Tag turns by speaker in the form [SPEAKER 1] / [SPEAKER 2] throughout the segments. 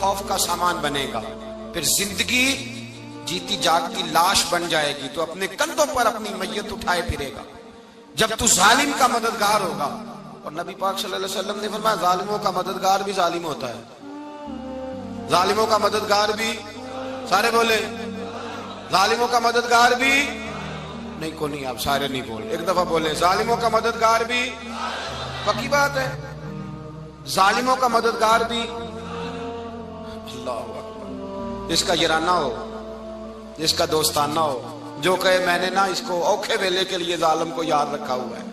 [SPEAKER 1] خوف کا سامان بنے گا، پھر زندگی جیتی جاگتی لاش بن جائے گی، تو اپنے کندھوں پر اپنی میت اٹھائے پھرے گا جب تو ظالم کا مددگار ہوگا۔ اور نبی پاک صلی اللہ علیہ وسلم نے فرمایا ظالموں کا مددگار بھی ظالم ہوتا ہے، ظالموں کا مددگار بھی، سارے بولے ظالموں کا مددگار بھی، نہیں کو نہیں، آپ سارے نہیں بولے، ایک دفعہ بولے ظالموں کا مددگار بھی، پکی بات ہے، ظالموں کا مددگار بھی۔ اللہ اکبر، جس کا یارانہ ہو، جس کا دوستانہ ہو، جو کہے میں نے نا اس کو اوکھے ویلے کے لیے ظالم کو یاد رکھا ہوا ہے۔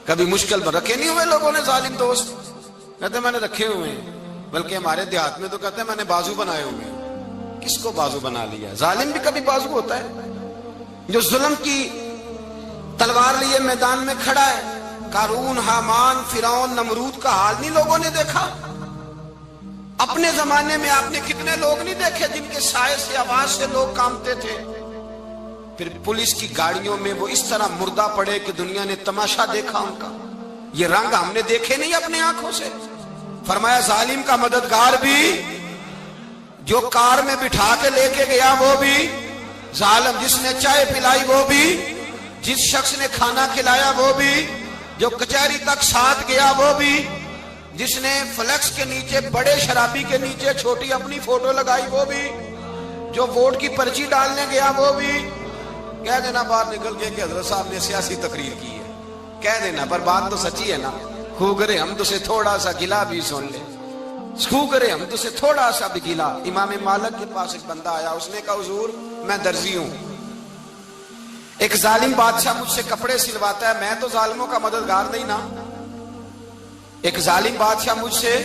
[SPEAKER 1] کبھی مشکل میں رکھے نہیں ہوئے لوگوں نے ظالم دوست، کہتے میں نے رکھے ہوئے ہیں، بلکہ ہمارے دیہات میں تو کہتے ہیں میں نے بازو بنائے ہوئے ہیں۔ کس کو بازو بنا لیا؟ ظالم بھی کبھی بازو ہوتا ہے، جو ظلم کی تلوار لیے میدان میں کھڑا ہے۔ قارون، حامان، فرعون، نمرود کا حال نہیں لوگوں نے دیکھا؟ اپنے زمانے میں آپ نے کتنے لوگ نہیں دیکھے جن کے سائے سے، آواز سے لوگ کانپتے تھے؟ پھر پولیس کی گاڑیوں میں وہ اس طرح مردہ پڑے کہ دنیا نے تماشا دیکھا ان کا۔ یہ رنگ ہم نے دیکھے نہیں اپنے آنکھوں سے۔ فرمایا ظالم کا مددگار بھی، جو کار میں بٹھا کے لے کے گیا وہ بھی ظالم، جس نے چائے پلائی وہ بھی، جس شخص نے کھانا کھلایا وہ بھی، جو کچہری تک ساتھ گیا وہ بھی، جس نے فلیکس کے نیچے، بڑے شرابی کے نیچے چھوٹی اپنی فوٹو لگائی وہ بھی، جو ووٹ کی پرچی ڈالنے گیا وہ بھی۔ کہہ دینا باہر نکل کے کہ حضرت صاحب نے سیاسی تقریر کی ہے، کہہ دینا، پر بات تو سچی ہے نا۔ خو کرے ہم تو سے تھوڑا سا گلا بھی سن لے، خو کرے ہم تو سے تھوڑا سا بھی گلا۔ امام مالک کے پاس ایک بندہ آیا، اس نے کہا حضور میں درزی ہوں، ایک ظالم بادشاہ مجھ سے کپڑے سلواتا ہے، میں تو ظالموں کا مددگار نہیں نا۔ ایک ظالم بادشاہ مجھ سے،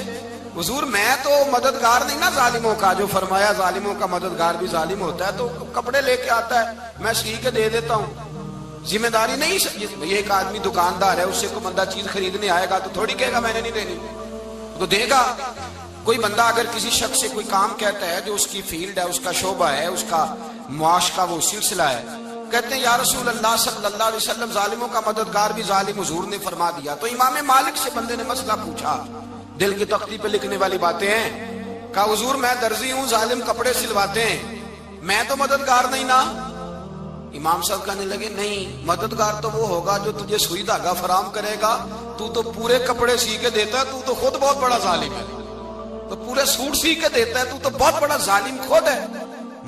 [SPEAKER 1] حضور میں تو مددگار نہیں نا ظالموں کا۔ جو فرمایا ظالموں کا مددگار بھی ظالم ہوتا ہے، تو کپڑے لے کے آتا ہے میں سی کے دے دیتا ہوں، ذمہ داری نہیں۔ یہ ایک آدمی دکاندار ہے، اس سے کوئی بندہ چیز خریدنے آئے گا تو تھوڑی کہے گا میں نے نہیں دینی، تو دے گا۔ کوئی بندہ اگر کسی شخص سے کوئی کام کہتا ہے جو اس کی فیلڈ ہے، اس کا شعبہ ہے، اس کا معاش کا وہ سلسلہ ہے، کہتے ہیں یا رسول اللہ صلی اللہ علیہ وسلم ظالموں کا مددگار بھی ظالم، حضور نے فرما دیا۔ تو امام مالک سے بندے نے مسئلہ پوچھا، دل کی تختی پہ لکھنے والی باتیں ہیں، کہا حضور میں درزی ہوں، ظالم کپڑے سلواتے ہیں، میں تو مددگار نہیں نا۔ امام صاحب کہنے لگے نہیں، مددگار تو وہ ہوگا جو تجھے سوئی دھاگا فراہم کرے گا، تو پورے کپڑے سی کے دیتا ہے، تو خود بہت بڑا ظالم ہے، تو پورے سوٹ سی کے دیتا ہے، تو بہت بڑا ظالم خود ہے۔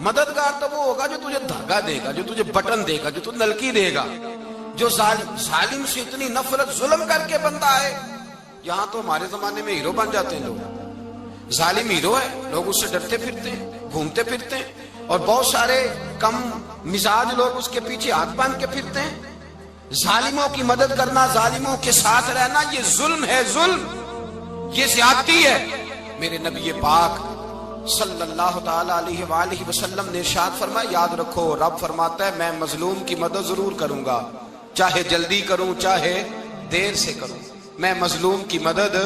[SPEAKER 1] مددگار تو وہ ہوگا جو تجھے دھاگا دے گا، جو تجھے بٹن دے گا، جو تجھے نلکی دے گا۔ جو ظالم سے اتنی نفرت، ظلم کر کے بندہ ہے، یہاں تو ہمارے زمانے میں ہیرو بن جاتے ہیں لوگ، ظالم ہیرو ہے، لوگ اس سے ڈرتے پھرتے ہیں، گھومتے پھرتے ہیں، اور بہت سارے کم مزاج لوگ اس کے پیچھے ہاتھ باندھ کے پھرتے ہیں۔ ظالموں کی مدد کرنا، ظالموں کے ساتھ رہنا، یہ ظلم ہے، ظلم، یہ زیادتی ہے۔ میرے نبی پاک صلی اللہ تعالی علیہ وآلہ وسلم نے ارشاد فرمایا، یاد رکھو رب فرماتا ہے میں مظلوم کی مدد ضرور کروں گا، چاہے جلدی کروں چاہے دیر سے کروں، میں مظلوم کی مدد۔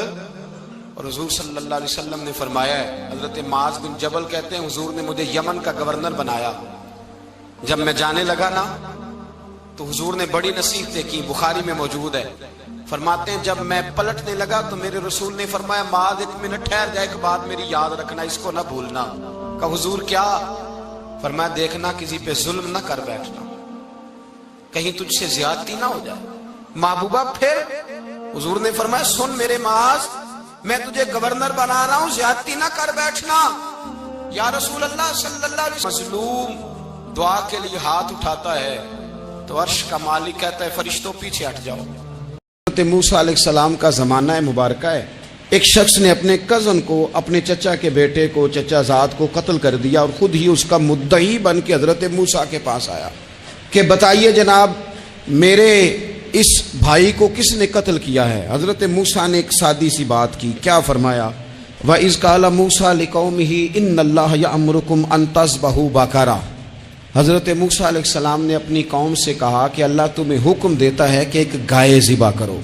[SPEAKER 1] اور حضور صلی اللہ علیہ وسلم نے فرمایا ہے، حضرت معاذ بن جبل کہتے ہیں حضور نے مجھے یمن کا گورنر بنایا، جب میں جانے لگا نا تو حضور نے بڑی نصیحتیں کی، بخاری میں موجود ہے، فرماتے ہیں جب میں پلٹنے لگا تو میرے رسول نے فرمایا معاذ ایک منٹ ٹھہر جا، ایک بات میری یاد رکھنا، اس کو نہ بھولنا۔ کہا حضور کیا؟ فرمایا دیکھنا کسی پہ ظلم نہ کر بیٹھنا، کہیں تجھ سے زیادتی نہ ہو جائے۔ محبوبہ پھر حضور نے فرمایا سن میرے معاذ، میں تجھے گورنر بنا رہا ہوں، زیادتی نہ کر بیٹھنا۔ یا رسول اللہ صلی اللہ علیہ وسلم، مظلوم دعا کے لیے ہاتھ اٹھاتا ہے تو عرش کا مالک کہتا ہے فرشتوں پیچھے ہٹ جاؤ۔ حضرت موسیٰ علیہ السلام کا زمانہ مبارکہ ہے، ایک شخص نے اپنے کزن کو، اپنے چچا کے بیٹے کو، چچا زاد کو قتل کر دیا، اور خود ہی اس کا مدعی بن کے حضرت موسیٰ کے پاس آیا کہ بتائیے جناب میرے اس بھائی کو کس نے قتل کیا ہے؟ حضرت موسیٰ نے ایک سادی سی بات کی، کیا فرمایا؟ وَإِذْ قَالَ مُوسَىٰ لِقَوْمِهِ إِنَّ اللَّهَ يَأْمُرُكُمْ أَن تَذْبَحُوا بَقَرَةً۔ حضرت موسیٰ علیہ السلام نے اپنی قوم سے کہا کہ اللہ تمہیں حکم دیتا ہے کہ ایک گائے ذبح کرو،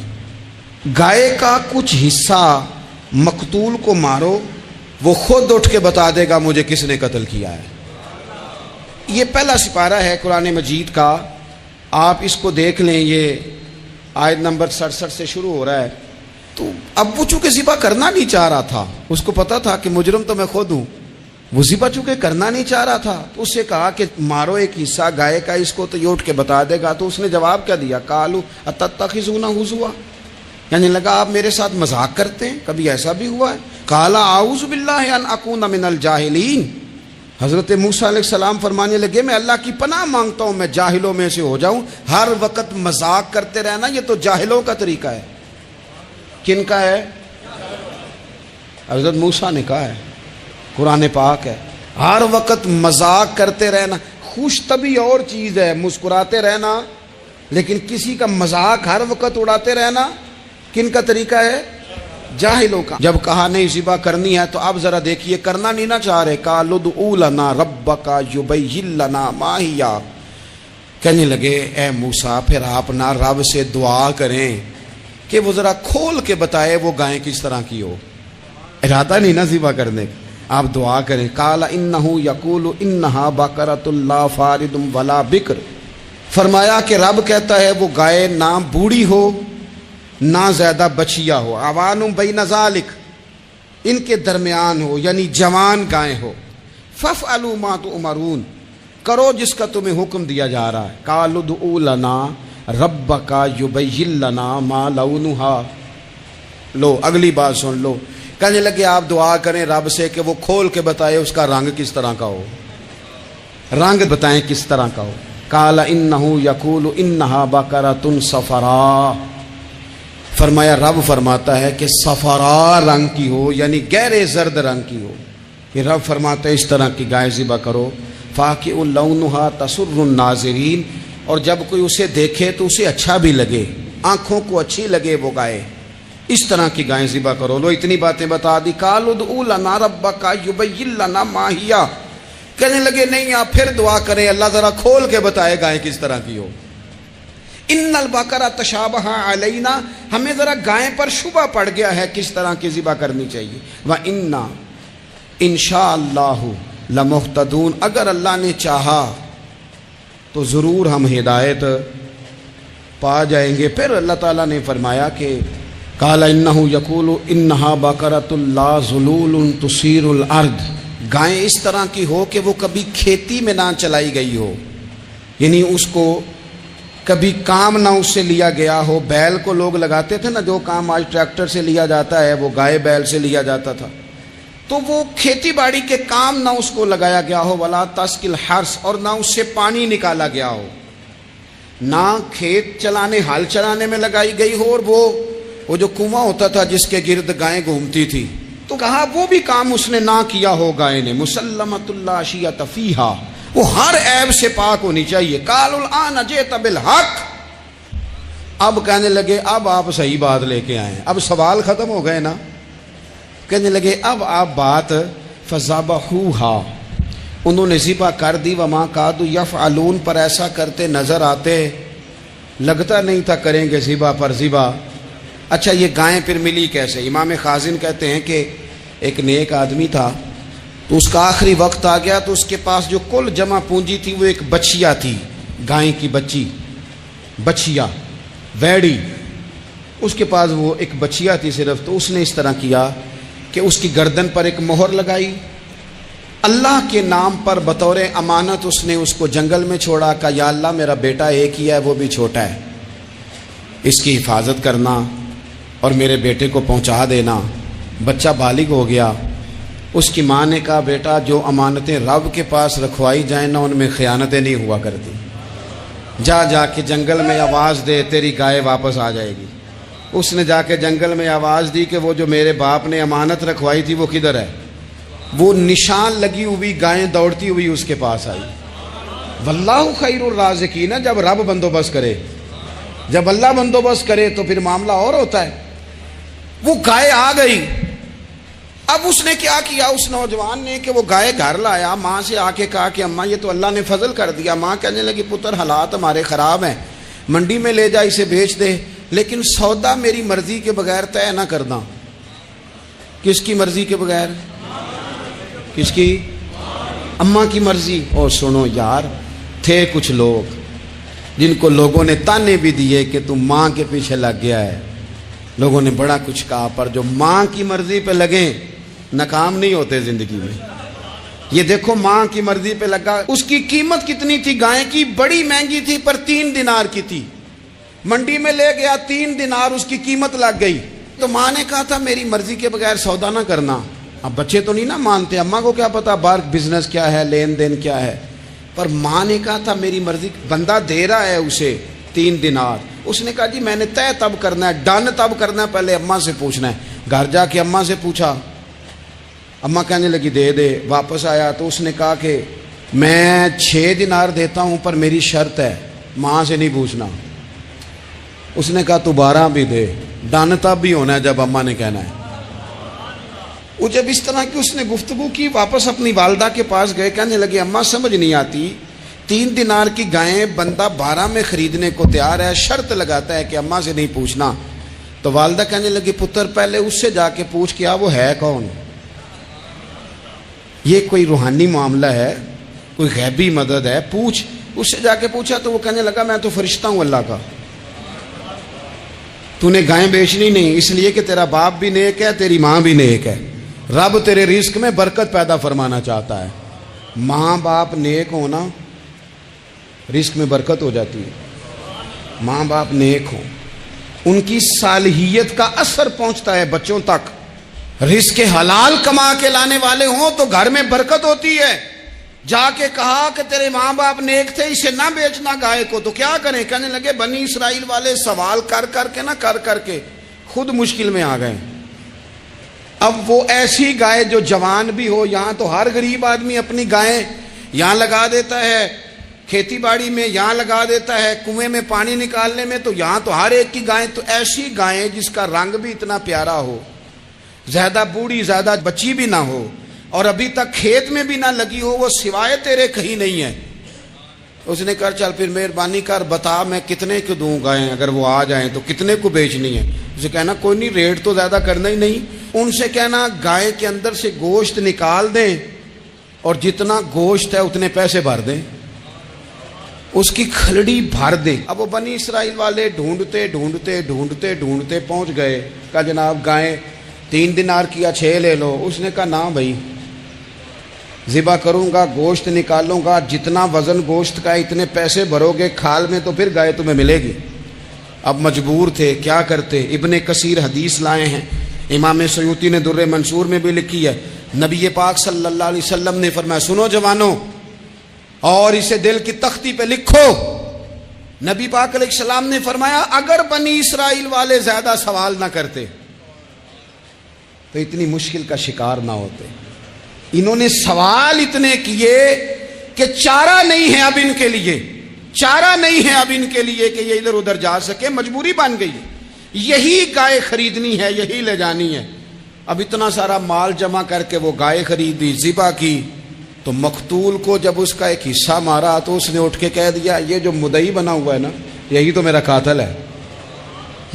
[SPEAKER 1] گائے کا کچھ حصہ مقتول کو مارو، وہ خود اٹھ کے بتا دے گا مجھے کس نے قتل کیا ہے۔ یہ پہلا سپارہ ہے قرآن مجید کا، آپ اس کو دیکھ لیں، یہ آیت نمبر 67 سے شروع ہو رہا ہے۔ تو اب وہ چونکہ ذبح کرنا نہیں چاہ رہا تھا، اس کو پتا تھا کہ مجرم تو میں خود ہوں، وہ ذبح چونکہ کرنا نہیں چاہ رہا تھا تو اس سے کہا کہ مارو ایک حصہ گائے کا، اس کو تو یہ اٹھ کے بتا دے گا. تو اس نے جواب کیا دیا؟ قالوا اتتخذون ہزوا، یعنی لگا آپ میرے ساتھ مذاق کرتے ہیں، کبھی ایسا بھی ہوا ہے؟ قال اعوذ باللہ ان اکون من الجاہلین، حضرت موسیٰ علیہ السلام فرمانے لگے میں اللہ کی پناہ مانگتا ہوں میں جاہلوں میں سے ہو جاؤں. ہر وقت مذاق کرتے رہنا یہ تو جاہلوں کا طریقہ ہے. کن کا ہے؟ حضرت موسیٰ نے کہا ہے، قرآن پاک ہے. ہر وقت مذاق کرتے رہنا، خوش طبعی اور چیز ہے، مسکراتے رہنا، لیکن کسی کا مذاق ہر وقت اڑاتے رہنا کن کا طریقہ ہے؟ جاہلوں کا. جب کہا نہیں ذبح کرنی ہے تو اب ذرا دیکھیے کرنا نہیں نہ چاہ رہے. قالوا ادع لنا ربک یبین لنا ما ہی، کہنے لگے اے موسیٰ پھر آپ نہ رب سے دعا کریں کہ وہ ذرا کھول کے بتائے وہ گائیں کس طرح کی ہو. ارادہ نہیں نہ ذبح کرنے کا، آپ دعا کریں. قال انہ یقول انہا بقرۃ لا فارض ولا بکر، فرمایا کہ رب کہتا ہے وہ گائے نہ بوڑھی ہو نہ زیادہ بچیا ہو، عوان بین ذالک، ان کے درمیان ہو، یعنی جوان گائے ہو. فافعلوا ما تؤمرون، کرو جس کا تمہیں حکم دیا جا رہا ہے. قالوا ادع لنا ربک یبین لنا ما لونھا. لو اگلی بات سن لو، کہنے لگے آپ دعا کریں رب سے کہ وہ کھول کے بتائے اس کا رنگ کس طرح کا ہو، رنگ بتائیں کس طرح کا ہو. قال انہ یقول انہا بقرۃ صفراء، فرمایا رب فرماتا ہے کہ صفراء رنگ کی ہو، یعنی گہرے زرد رنگ کی ہو. کہ رب فرماتا ہے اس طرح کی گائے ذبح کرو. فاقع لونھا تسر الناظرین، اور جب کوئی اسے دیکھے تو اسے اچھا بھی لگے، آنکھوں کو اچھی لگے وہ گائے، اس طرح کی گائیں ذبح کرو. لو اتنی باتیں بتا دی. قالوا ادع لنا ربک یبین لنا ما ہی، کہنے لگے نہیں آپ پھر دعا کریں اللہ ذرا کھول کے بتائے گائیں کس طرح کی ہو. ان البقرہ تشابہ علینا، ہمیں ذرا گائیں پر شبہ پڑ گیا ہے کس طرح کی ذبح کرنی چاہیے. وَإِنَّا انشاءاللہ لمہتدون، اگر اللہ نے چاہا تو ضرور ہم ہدایت پا جائیں گے. پھر اللہ تعالیٰ نے فرمایا کہ قال انہ یقول انہا بقرۃ لا ذلول تثیر الارض، گائیں اس طرح کی ہو کہ وہ کبھی کھیتی میں نہ چلائی گئی ہو، یعنی اس کو کبھی کام نہ اس سے لیا گیا ہو. بیل کو لوگ لگاتے تھے نا، جو کام آج ٹریکٹر سے لیا جاتا ہے وہ گائے بیل سے لیا جاتا تھا. تو وہ کھیتی باڑی کے کام نہ اس کو لگایا گیا ہو. ولا تسقی الحرث، اور نہ اس سے پانی نکالا گیا ہو، نہ کھیت چلانے ہل چلانے میں لگائی گئی ہو. اور وہ جو کنواں ہوتا تھا جس کے گرد گائیں گھومتی تھی، تو کہا وہ بھی کام اس نے نہ کیا ہو گائے نے. مسلمۃ لا شیۃ فیہا، وہ ہر عیب سے پاک ہونی چاہیے. قالوا الآن جئت بالحق، اب کہنے لگے اب آپ صحیح بات لے کے آئے، اب سوال ختم ہو گئے نا. کہنے لگے اب آپ بات فذبحوہا، انہوں نے ذبح کر دی. وما کادوا یفعلون، پر ایسا کرتے نظر آتے، لگتا نہیں تھا کریں گے ذبح پر ذبح. اچھا یہ گائیں پھر ملی کیسے؟ امام خازن کہتے ہیں کہ ایک نیک آدمی تھا، تو اس کا آخری وقت آ گیا تو اس کے پاس جو کل جمع پونجی تھی وہ ایک بچیا تھی، گائیں کی بچی، بچیا ویڑی، اس کے پاس وہ ایک بچیا تھی صرف. تو اس نے اس طرح کیا کہ اس کی گردن پر ایک مہر لگائی، اللہ کے نام پر بطور امانت اس نے اس کو جنگل میں چھوڑا. کہا یا اللہ میرا بیٹا ایک ہی ہے، وہ بھی چھوٹا ہے، اس کی حفاظت کرنا اور میرے بیٹے کو پہنچا دینا. بچہ بالغ ہو گیا. اس کی ماں نے کہا بیٹا جو امانتیں رب کے پاس رکھوائی جائیں نا ان میں خیانتیں نہیں ہوا کرتی، جا کے جنگل میں آواز دے تیری گائے واپس آ جائے گی. اس نے جا کے جنگل میں آواز دی کہ وہ جو میرے باپ نے امانت رکھوائی تھی وہ کدھر ہے. وہ نشان لگی ہوئی گائیں دوڑتی ہوئی اس کے پاس آئی. واللہ خیر الرازقین، جب رب بندوبست کرے، جب اللہ بندوبست کرے تو پھر معاملہ اور ہوتا ہے. وہ گائے آ گئی. اب اس نے کیا کیا اس نوجوان نے کہ وہ گائے گھر لایا، ماں سے آ کے کہا کہ اماں یہ تو اللہ نے فضل کر دیا. ماں کہنے لگی پتر حالات ہمارے خراب ہیں، منڈی میں لے جا اسے بیچ دے، لیکن سودا میری مرضی کے بغیر طے نہ کرنا. کس کی مرضی کے بغیر؟ کس کی؟ اماں کی مرضی. اور سنو یار، تھے کچھ لوگ جن کو لوگوں نے تانے بھی دیے کہ تم ماں کے پیچھے لگ گیا ہے، لوگوں نے بڑا کچھ کہا، پر جو ماں کی مرضی پہ لگیں ناکام نہیں ہوتے زندگی میں۔ یہ دیکھو ماں کی مرضی پہ لگا، اس کی قیمت کتنی تھی گائے کی؟ بڑی مہنگی تھی، پر 3 دینار کی تھی۔ منڈی میں لے گیا، 3 دینار اس کی قیمت لگ گئی۔ تو ماں نے کہا تھا میری مرضی کے بغیر سودا نہ کرنا۔ اب بچے تو نہیں نا مانتے، اماں کو کیا پتا باہر بزنس کیا ہے، لین دین کیا ہے، پر ماں نے کہا تھا میری مرضی۔ بندہ دے رہا ہے اسے 3 دینار، اس نے کہا جی میں نے طے تب کرنا ہے، ڈن تب کرنا ہے، پہلے اماں سے پوچھنا ہے۔ گھر جا کے اماں سے پوچھا، اماں کہنے لگی دے دے۔ واپس آیا تو اس نے کہا کہ میں 6 دینار دیتا ہوں پر میری شرط ہے، ماں سے نہیں پوچھنا۔ اس نے کہا تو 12 بھی دے، ڈن تب بھی ہونا ہے جب اماں نے کہنا ہے۔ وہ جب اس طرح کی اس نے گفتگو کی، واپس اپنی والدہ کے پاس گئے، کہنے لگے اماں سمجھ نہیں آتی، 3 دینار کی گائیں بندہ 12 میں خریدنے کو تیار ہے، شرط لگاتا ہے کہ اماں سے نہیں پوچھنا۔ تو والدہ کہنے لگی پتر پہلے اس سے جا کے پوچھ کیا وہ ہے کون؟ یہ کوئی روحانی معاملہ ہے، کوئی غیبی مدد ہے، پوچھ۔ اس سے جا کے پوچھا تو وہ کہنے لگا میں تو فرشتہ ہوں اللہ کا، تو نے گائیں بیچنی نہیں، اس لیے کہ تیرا باپ بھی نیک ہے، تیری ماں بھی نیک ہے، رب تیرے رزق میں برکت پیدا فرمانا چاہتا ہے۔ ماں باپ نیک ہونا رزق میں برکت ہو جاتی ہے۔ ماں باپ نیک ہوں، ان کی صالحیت کا اثر پہنچتا ہے بچوں تک۔ رزق حلال کما کے لانے والے ہوں تو گھر میں برکت ہوتی ہے۔ جا کے کہا کہ تیرے ماں باپ نیک تھے، اسے نہ بیچنا گائے کو، تو کیا کریں؟ کہنے لگے بنی اسرائیل والے سوال کر کر کے خود مشکل میں آ گئے۔ اب وہ ایسی گائے جو جوان بھی ہو، یہاں تو ہر غریب آدمی اپنی گائیں یہاں لگا دیتا ہے، کھیتی باڑی میں یہاں لگا دیتا ہے، کنویں میں پانی نکالنے میں تو یہاں تو ہر ایک کی گائیں، تو ایسی گائیں جس کا رنگ بھی اتنا پیارا ہو، زیادہ بوڑھی زیادہ بچی بھی نہ ہو، اور ابھی تک کھیت میں بھی نہ لگی ہو، وہ سوائے تیرے کہیں نہیں ہے۔ اس نے کہا چل پھر مہربانی کر بتا میں کتنے کو دوں گائیں، اگر وہ آ جائیں تو کتنے کو بیچنی ہے؟ اسے کہنا کوئی نہیں، ریٹ تو زیادہ کرنا ہی نہیں۔ ان سے کہنا گائے کے اندر سے گوشت نکال دیں اور جتنا گوشت ہے اتنے پیسے بھر دیں، اس کی کھلڑی بھر دیں۔ اب وہ بنی اسرائیل والے ڈھونڈتے پہنچ گئے، کہا جناب گائیں 3 دینار کیا 6 لے لو۔ اس نے کہا نہ بھائی، ذبح کروں گا، گوشت نکالوں گا، جتنا وزن گوشت کا اتنے پیسے بھرو گے کھال میں تو پھر گائے تمہیں ملے گی۔ اب مجبور تھے، کیا کرتے؟ ابن کثیر حدیث لائے ہیں، امام سیوطی نے در منصور میں بھی لکھی ہے، نبی پاک صلی اللہ علیہ وسلم نے فرمایا سنو جوانوں اور اسے دل کی تختی پہ لکھو، نبی پاک علیہ السلام نے فرمایا اگر بنی اسرائیل والے زیادہ سوال نہ کرتے تو اتنی مشکل کا شکار نہ ہوتے۔ انہوں نے سوال اتنے کیے کہ چارہ نہیں ہے اب ان کے لیے، چارہ نہیں ہے اب ان کے لیے کہ یہ ادھر ادھر جا سکے، مجبوری بن گئی، یہی گائے خریدنی ہے، یہی لے جانی ہے۔ اب اتنا سارا مال جمع کر کے وہ گائے خریدی، ذبح کی، تو مقتول کو جب اس کا ایک حصہ مارا تو اس نے اٹھ کے کہہ دیا یہ جو مدعی بنا ہوا ہے نا، یہی تو میرا قاتل ہے،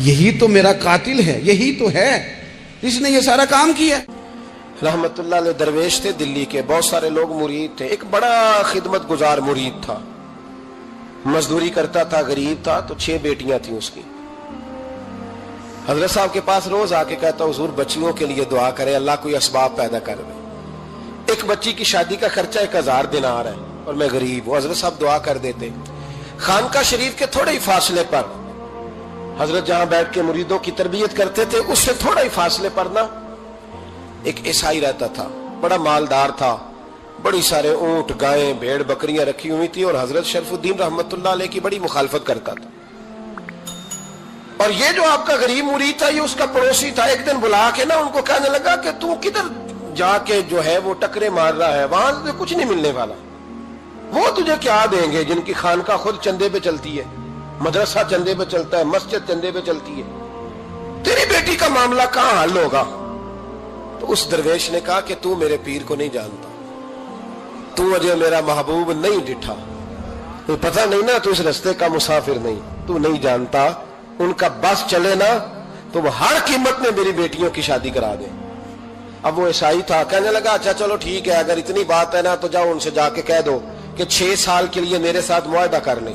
[SPEAKER 1] یہی تو میرا قاتل ہے، یہی تو ہے، اس نے یہ سارا کام کیا۔
[SPEAKER 2] رحمت اللہ علیہ درویش تھے دلی کے، بہت سارے لوگ مرید تھے، ایک بڑا خدمت گزار مرید تھا، مزدوری کرتا تھا، غریب تھا، تو 6 بیٹیاں تھیں اس کی۔ حضرت صاحب کے پاس روز آ کے کہتا حضور بچیوں کے لیے دعا کرے، اللہ کوئی اسباب پیدا کر دے، ایک بچی کی شادی کا خرچہ 1000 دینار ہے اور میں غریب ہوں۔ حضرت صاحب دعا کر دیتے۔ خانقاہ شریف کے تھوڑے ہی فاصلے پر حضرت جہاں بیٹھ کے مریدوں کی تربیت کرتے تھے، اس سے تھوڑا ہی فاصلے پر نا ایک عیسائی رہتا تھا، بڑا مالدار تھا، بڑی سارے اونٹ گائیں بھیڑ بکریاں رکھی ہوئی تھی، اور حضرت شرف الدین رحمت اللہ علیہ کی بڑی مخالفت کرتا تھا۔ اور یہ جو آپ کا غریب مرید تھا، یہ اس کا پڑوسی تھا، ایک دن بلا کے نا ان کو کہنے لگا کہ تو کدھر جا کے جو ہے وہ ٹکرے مار رہا ہے، وہاں سے کچھ نہیں ملنے والا، وہ تجھے کیا دیں گے جن کی خانقاہ خود چندے پہ چلتی ہے، مدرسہ چندے پہ چلتا ہے، مسجد چندے پہ چلتی ہے، تیری بیٹی کا معاملہ کہاں حل ہوگا؟ تو اس درویش نے کہا کہ تو میرے پیر کو نہیں جانتا، تو مجھے میرا محبوب نہیں ڈٹھا، تو پتہ نہیں نا، تو اس رستے کا مسافر نہیں، تو نہیں جانتا، ان کا بس چلے نا تو وہ ہر قیمت میں میری بیٹیوں کی شادی کرا دیں۔ اب وہ عیسائی تھا، کہنے لگا اچھا چلو ٹھیک ہے، اگر اتنی بات ہے نا تو جاؤ ان سے جا کے کہہ دو کہ 6 سال کے لیے میرے ساتھ معاہدہ کر لیں،